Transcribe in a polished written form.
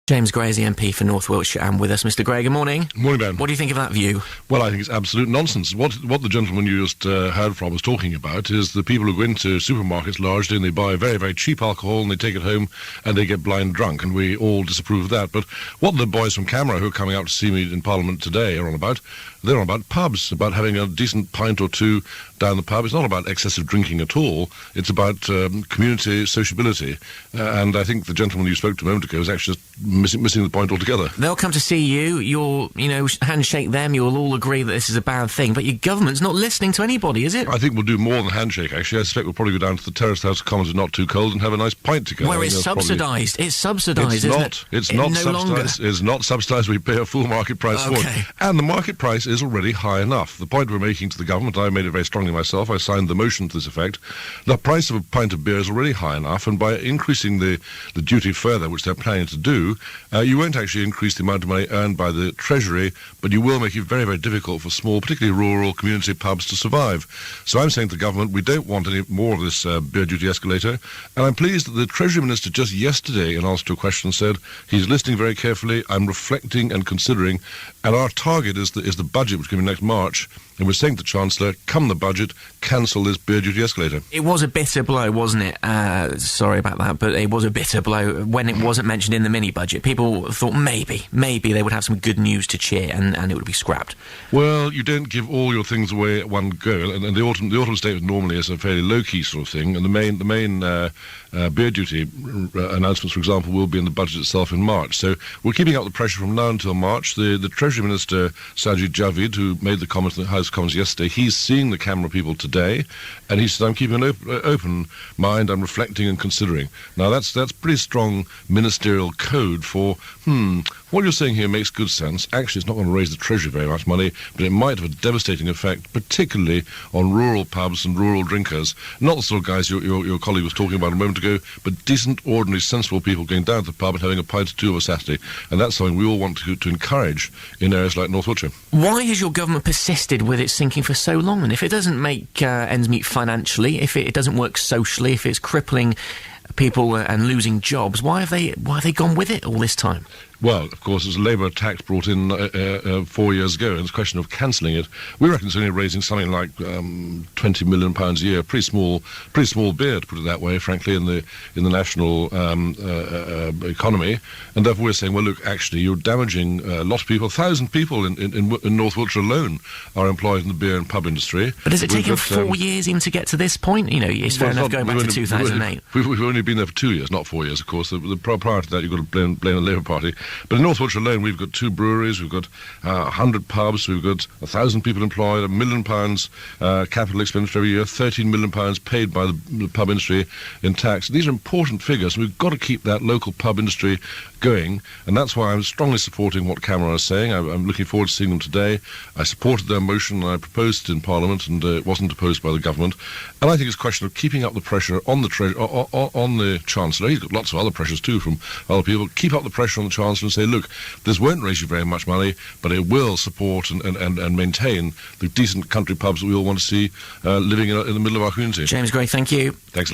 James Gray is the MP for North Wiltshire and with us. Mr Gray, good morning. Morning, Ben. What do you think of that view? Well, I think it's absolute nonsense. What the gentleman you just heard from was talking about is the people who go into supermarkets largely and they buy very, very cheap alcohol and they take it home and they get blind drunk, and we all disapprove of that. But what the boys from Camera who are coming out to see me in Parliament today are on about, they're on about pubs, about having a decent pint or two down the pub. It's not about excessive drinking at all. It's about community sociability. And I think the gentleman you spoke to a moment ago is actually just missing the point altogether. They'll come to see you, you'll, handshake them, you'll all agree that this is a bad thing, but your government's not listening to anybody, is it? I think we'll do more than handshake, actually. I suspect we'll probably go down to the Terraced House of Commons, not too cold, and have a nice pint together. Where it's subsidised. It's subsidised, isn't it? It's not subsidised. It's not subsidised. We pay a full market price for it. And the market price is already high enough. The point we're making to the government, I made it very strongly myself, I signed the motion to this effect, the price of a pint of beer is already high enough, and by increasing the duty further, which they're planning to do, you won't actually increase the amount of money earned by the Treasury, but you will make it very, very difficult for small, particularly rural community pubs to survive. So I'm saying to the government, we don't want any more of this beer duty escalator, and I'm pleased that the Treasury Minister just yesterday, in answer to a question, said he's listening very carefully, I'm reflecting and considering, and our target is the budget, which will be next March, and we're saying to the Chancellor, come the budget, cancel this beer duty escalator. It was a bitter blow, wasn't it? Sorry about that, but it was a bitter blow when it wasn't mentioned in the mini-budget. People thought maybe they would have some good news to cheer and it would be scrapped. Well, you don't give all your things away at one go, and the autumn statement normally is a fairly low-key sort of thing, and the main beer duty announcements, for example, will be in the budget itself in March. So we're keeping up the pressure from now until March. The Treasury Minister, Sajid Javid, who made the comment in the House of Commons yesterday, he's seeing the Camera people today, and he said, I'm keeping an open mind, I'm reflecting and considering. Now, that's pretty strong ministerial code for, what you're saying here makes good sense. Actually, it's not going to raise the Treasury very much money, but it might have a devastating effect, particularly on rural pubs and rural drinkers. Not the sort of guys your colleague was talking about a moment ago, but decent, ordinary, sensible people going down to the pub and having a pint or two of a Saturday. And that's something we all want to encourage in areas like North Wiltshire. Why has your government persisted with its sinking for so long? And if it doesn't make ends meet financially, if it doesn't work socially, if it's crippling people and losing jobs, why have they gone with it all this time? Well, of course, there's a Labour tax brought in 4 years ago, and it's a question of cancelling it. We reckon it's only raising something like £20 million a year, pretty small beer, to put it that way, frankly, in the national economy. And therefore we're saying, well, look, actually, you're damaging a lot of people. 1,000 people in North Wiltshire alone are employed in the beer and pub industry. But has it taken 4 years even to get to this point? It's fair enough going back to 2008. We've only been there for 2 years, not 4 years, of course. Prior to that, you've got to blame the Labour Party. But in North Wiltshire alone, we've got 2 breweries, we've got 100 pubs, we've got 1,000 people employed, £1 million capital expenditure every year, £13 million paid by the pub industry in tax. These are important figures, and we've got to keep that local pub industry going, and that's why I'm strongly supporting what Camera is saying. I'm looking forward to seeing them today. I supported their motion, and I proposed it in Parliament, and it wasn't opposed by the government. And I think it's a question of keeping up the pressure on the Chancellor. He's got lots of other pressures too from other people. Keep up the pressure on the Chancellor and say, look, this won't raise you very much money, but it will support and maintain the decent country pubs that we all want to see living in the middle of our community. James Gray, thank you. Thanks a lot.